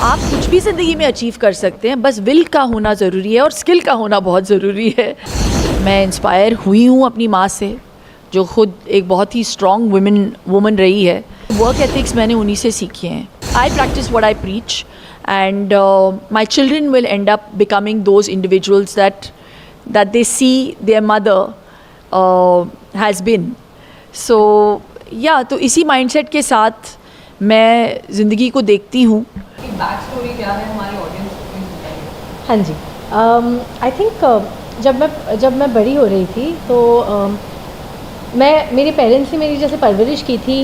आप कुछ भी ज़िंदगी में अचीव कर सकते हैं, बस विल का होना ज़रूरी है और स्किल का होना बहुत ज़रूरी है। मैं इंस्पायर हुई हूँ अपनी माँ से, जो खुद एक बहुत ही स्ट्रॉन्ग वुमन रही है। वर्क एथिक्स मैंने उन्हीं से सीखे हैं। I practise what I preach and my children will end up becoming those individuals that they see their mother has been. So या तो इसी माइंडसेट के साथ मैं ज़िंदगी को देखती हूँ। बैक स्टोरी क्या है हमारे ऑडियंस को बताइए। हाँ जी, आई थिंक जब मैं बड़ी हो रही थी तो मेरे पेरेंट्स ने मेरी जैसे परवरिश की थी,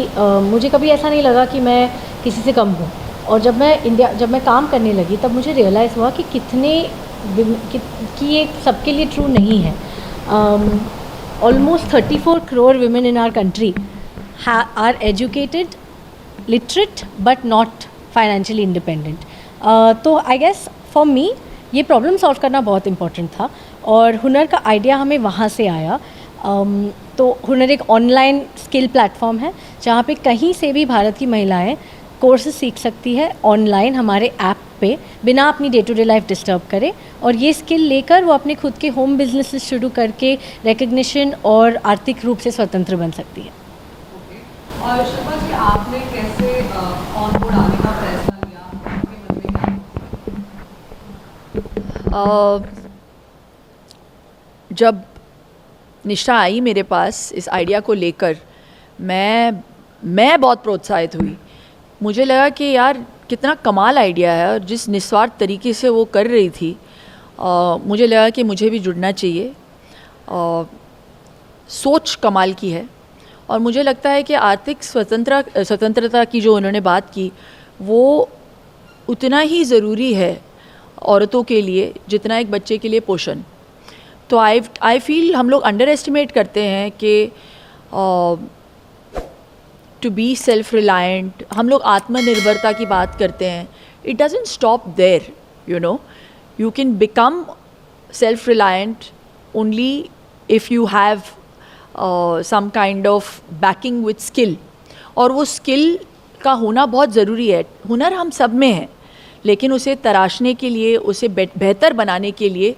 मुझे कभी ऐसा नहीं लगा कि मैं किसी से कम हूँ। और जब मैं काम करने लगी तब मुझे रियलाइज़ हुआ कि कि ये सबके लिए ट्रू नहीं है। Almost 34 crore women in our country are educated, literate but not financially independent. तो आई गेस फॉर मी ये प्रॉब्लम सॉल्व करना बहुत इम्पॉर्टेंट था और हुनर का आइडिया हमें वहाँ से आया। तो हुनर एक ऑनलाइन स्किल प्लेटफॉर्म है जहाँ पे कहीं से भी भारत की महिलाएं कोर्सेज सीख सकती है ऑनलाइन हमारे ऐप पे, बिना अपनी day to day life disturb करे, और ये स्किल लेकर वो अपने खुद के होम बिजनेस शुरू करके रिकग्निशन और आर्थिक रूप से स्वतंत्र बन सकती है। और शर्मा जी, आपने कैसे ऑन बोर्ड आने का फैसला लिया? आपके मन में क्या? जब निशा आई मेरे पास इस आइडिया को लेकर, मैं बहुत प्रोत्साहित हुई। मुझे लगा कि यार कितना कमाल आइडिया है, और जिस निस्वार्थ तरीके से वो कर रही थी, मुझे लगा कि मुझे भी जुड़ना चाहिए। सोच कमाल की है, और मुझे लगता है कि आर्थिक स्वतंत्रता की जो उन्होंने बात की, वो उतना ही ज़रूरी है औरतों के लिए जितना एक बच्चे के लिए पोषण। तो आई फील हम लोग अंडर एस्टिमेट करते हैं कि टू बी सेल्फ रिलायंट, हम लोग आत्मनिर्भरता की बात करते हैं। It doesn't stop there, you can become self reliant only if you have some kind of backing with skill, और वो स्किल का होना बहुत ज़रूरी है। हुनर हम सब में है, लेकिन उसे तराशने के लिए, उसे बेहतर बनाने के लिए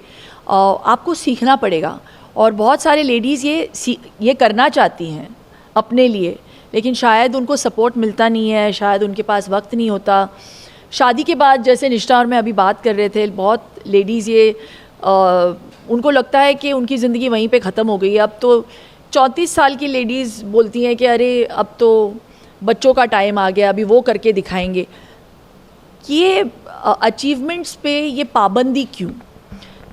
आपको सीखना पड़ेगा। और बहुत सारे लेडीज़ ये करना चाहती हैं अपने लिए, लेकिन शायद उनको सपोर्ट मिलता नहीं है, शायद उनके पास वक्त नहीं होता। शादी के बाद, जैसे निष्ठा और मैं अभी बात कर रहे थे, बहुत लेडीज़ उनको लगता है कि उनकी ज़िंदगी वहीं पे ख़त्म हो गई है। अब तो 34 साल की लेडीज़ बोलती हैं कि अरे अब तो बच्चों का टाइम आ गया, अभी वो करके दिखाएंगे। ये अचीवमेंट्स पे ये पाबंदी क्यों?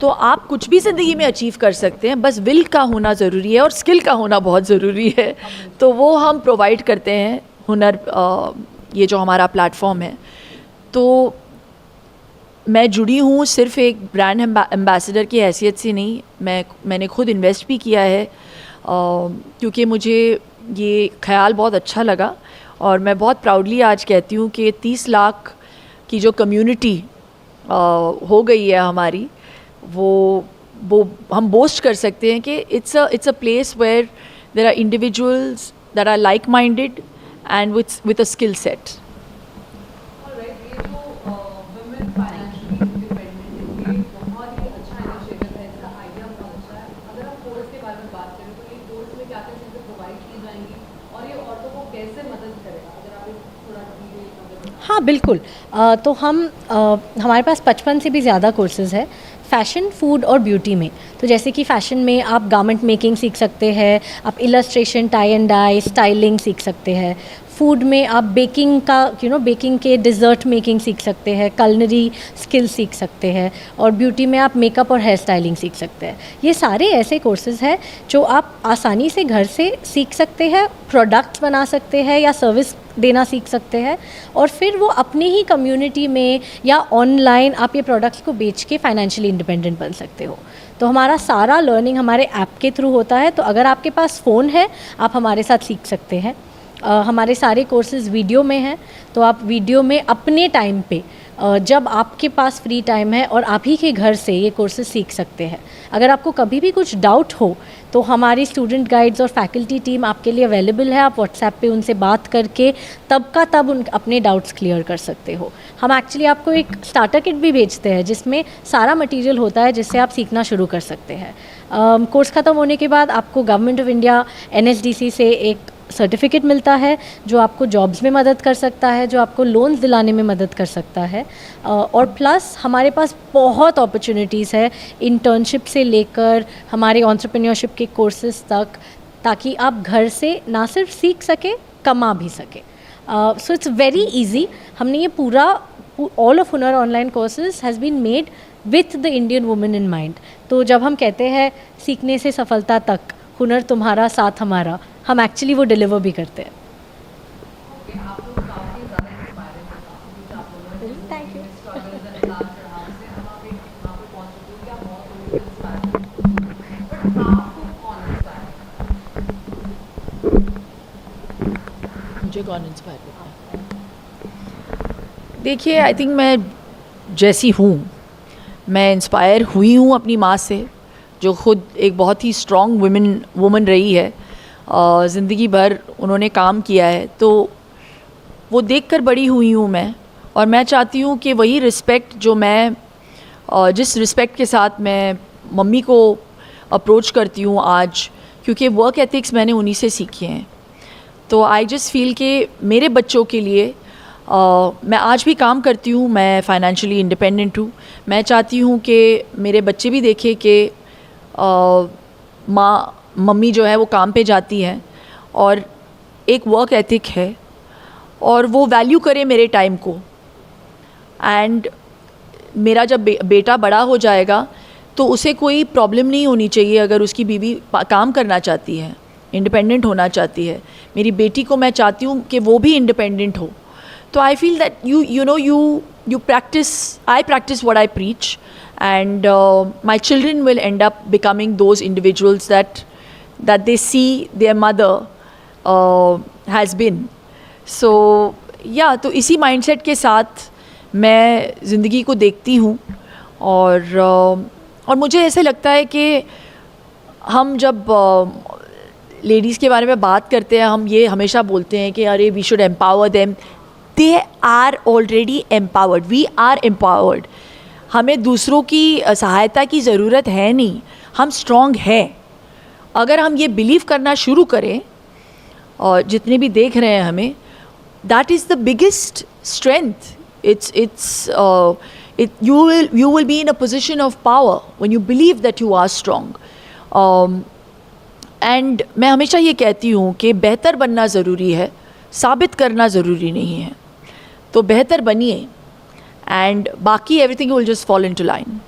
तो आप कुछ भी ज़िंदगी में अचीव कर सकते हैं, बस विल का होना ज़रूरी है और स्किल का होना बहुत ज़रूरी है। तो वो हम प्रोवाइड करते हैं हुनर, ये जो हमारा प्लेटफॉर्म है। तो मैं जुड़ी हूँ सिर्फ एक ब्रांड एम्बेसडर की हैसियत से नहीं, मैंने खुद इन्वेस्ट भी किया है, क्योंकि मुझे ये ख्याल बहुत अच्छा लगा। और मैं बहुत प्राउडली आज कहती हूँ कि 30 लाख की जो कम्युनिटी हो गई है हमारी, वो हम बोस्ट कर सकते हैं कि it's a place where there are individuals that are like minded and with a skill set. हाँ बिल्कुल, तो हमारे पास 55 से भी ज़्यादा कोर्सेज़ है फ़ैशन, फूड और ब्यूटी में। तो जैसे कि फ़ैशन में आप गारमेंट मेकिंग सीख सकते हैं, आप illustration, tie and dye, styling सीख सकते हैं। फूड में आप बेकिंग का बेकिंग के डिज़र्ट मेकिंग सीख सकते हैं, कलनरी स्किल सीख सकते हैं। और ब्यूटी में आप मेकअप और हेयर स्टाइलिंग सीख सकते हैं। ये सारे ऐसे कोर्सेज़ हैं जो आप आसानी से घर से सीख सकते हैं, प्रोडक्ट्स बना सकते हैं या सर्विस देना सीख सकते हैं, और फिर वो अपनी ही कम्युनिटी में या ऑनलाइन आप ये प्रोडक्ट्स को बेच के फाइनेंशियली इंडिपेंडेंट बन सकते हो। तो हमारा सारा लर्निंग हमारे ऐप के थ्रू होता है। तो अगर आपके पास फ़ोन है, आप हमारे साथ सीख सकते हैं। हमारे सारे कोर्सेज़ वीडियो में हैं, तो आप वीडियो में अपने टाइम पे जब आपके पास फ्री टाइम है और आप ही के घर से ये कोर्सेज सीख सकते हैं। अगर आपको कभी भी कुछ डाउट हो तो हमारी स्टूडेंट गाइड्स और फैकल्टी टीम आपके लिए अवेलेबल है। आप व्हाट्सएप पे उनसे बात करके तब का तब अपने डाउट्स क्लियर कर सकते हो। हम एक्चुअली आपको एक स्टार्टर किट भी भेजते हैं जिसमें सारा मटेरियल होता है जिससे आप सीखना शुरू कर सकते हैं। कोर्स ख़त्म होने के बाद आपको गवर्नमेंट ऑफ इंडिया NSDC से एक सर्टिफिकेट मिलता है जो आपको जॉब्स में मदद कर सकता है, जो आपको लोन्स दिलाने में मदद कर सकता है। और प्लस हमारे पास बहुत अपॉर्चुनिटीज़ है इंटर्नशिप से लेकर हमारे एंटरप्रेन्योरशिप के कोर्सेज तक, ताकि आप घर से ना सिर्फ सीख सके, कमा भी सके। So it's very easy. हमने ये पूरा all of Hunar online courses has been made with the Indian women in mind. तो जब हम कहते हैं सीखने से सफलता तक, हुनर तुम्हारा साथ हमारा, हम एक्चुअली वो डिलीवर भी करते हैं। ओके, आप लोग काफ़ी ज़्यादा इंस्पायरिंग है, कुछ आप लोगों ने Thank you. स्ट्रगल्स एंड उतार चढ़ाव से हम आप एक यहाँ पे पहुँच चुके हो कि आप बहुत लोगों को इंस्पायर करते हो। बट आपको कौन इंस्पायर करता मुझे कौन इंस्पायर करता है? देखिए, आई थिंक मैं जैसी हूँ, मैं इंस्पायर हुई हूँ अपनी माँ से, जो ख़ुद एक बहुत ही स्ट्रॉन्ग वुमन रही है। ज़िंदगी भर उन्होंने काम किया है, तो वो देखकर बड़ी हुई हूँ मैं। और मैं चाहती हूँ कि वही रिस्पेक्ट जो मैं जिस रिस्पेक्ट के साथ मैं मम्मी को अप्रोच करती हूँ आज, क्योंकि वर्क एथिक्स मैंने उन्हीं से सीखे हैं, तो आई जस्ट फील कि मेरे बच्चों के लिए मैं आज भी काम करती हूँ, मैं फाइनेंशियली इंडिपेंडेंट हूँ। मैं चाहती हूँ कि मेरे बच्चे भी देखें कि मम्मी जो है वो काम पे जाती हैं और एक वर्क एथिक है, और वो वैल्यू करे मेरे टाइम को। एंड मेरा जब बेटा बड़ा हो जाएगा तो उसे कोई प्रॉब्लम नहीं होनी चाहिए अगर उसकी बीवी काम करना चाहती है, इंडिपेंडेंट होना चाहती है। मेरी बेटी को मैं चाहती हूँ कि वो भी इंडिपेंडेंट हो। तो I feel that you practice, I practice what I preach, and my children will end up becoming those individuals that they see their mother has been. So yeah, तो इसी mindset के साथ मैं ज़िंदगी को देखती हूँ। और मुझे ऐसे लगता है कि हम जब लेडीज़ के बारे में बात करते हैं, हम ये हमेशा बोलते हैं कि अरे we should empower them. They are already empowered. We are empowered. हमें दूसरों की सहायता की ज़रूरत है नहीं, हम स्ट्रॉन्ग हैं। अगर हम ये बिलीव करना शुरू करें, और जितने भी देख रहे हैं हमें, that is the biggest strength. You will be in a position of power when you believe that you are strong. And मैं हमेशा ये कहती हूँ कि बेहतर बनना ज़रूरी है, साबित करना ज़रूरी नहीं है। तो बेहतर बनिए, एंड बाकी everything will just fall into line.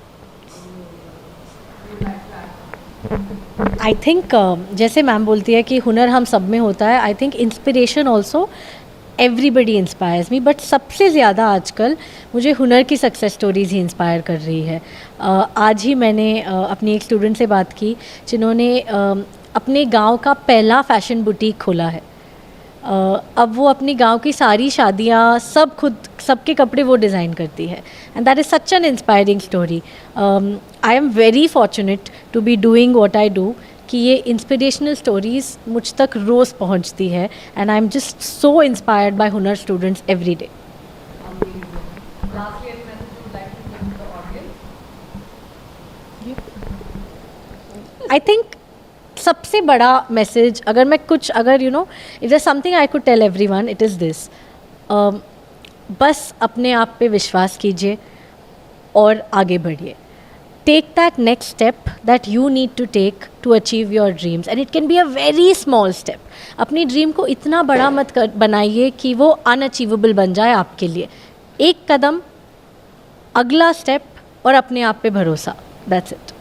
I think जैसे मैम बोलती है कि हुनर हम सब में होता है, I think inspiration also everybody inspires me, but सबसे ज़्यादा आजकल मुझे हुनर की सक्सेस स्टोरीज़ ही इंस्पायर कर रही है। आज ही मैंने अपनी एक स्टूडेंट से बात की जिन्होंने अपने गांव का पहला फैशन बुटीक खोला है। अब वो अपनी गांव की सारी शादियां सब खुद, सबके कपड़े वो डिज़ाइन करती है, and that is such an inspiring story. I am very fortunate to be doing what I do, कि ये इंस्पिरेशनल स्टोरीज़ मुझ तक रोज़ पहुंचती है, and I am just so inspired by Hunar students every day. Lastly, any message you would like to give to the audience? I think सबसे बड़ा message, अगर मैं कुछ, अगर if there something I could tell everyone, it is this: बस अपने आप पे विश्वास कीजिए और आगे बढ़िए। Take that next step that you need to take to achieve your dreams, and it can be a very small step. अपनी ड्रीम को इतना बड़ा मत बनाइए कि वो अनअचीवेबल बन जाए आपके लिए। एक कदम, अगला स्टेप, और अपने आप पे भरोसा। That's it.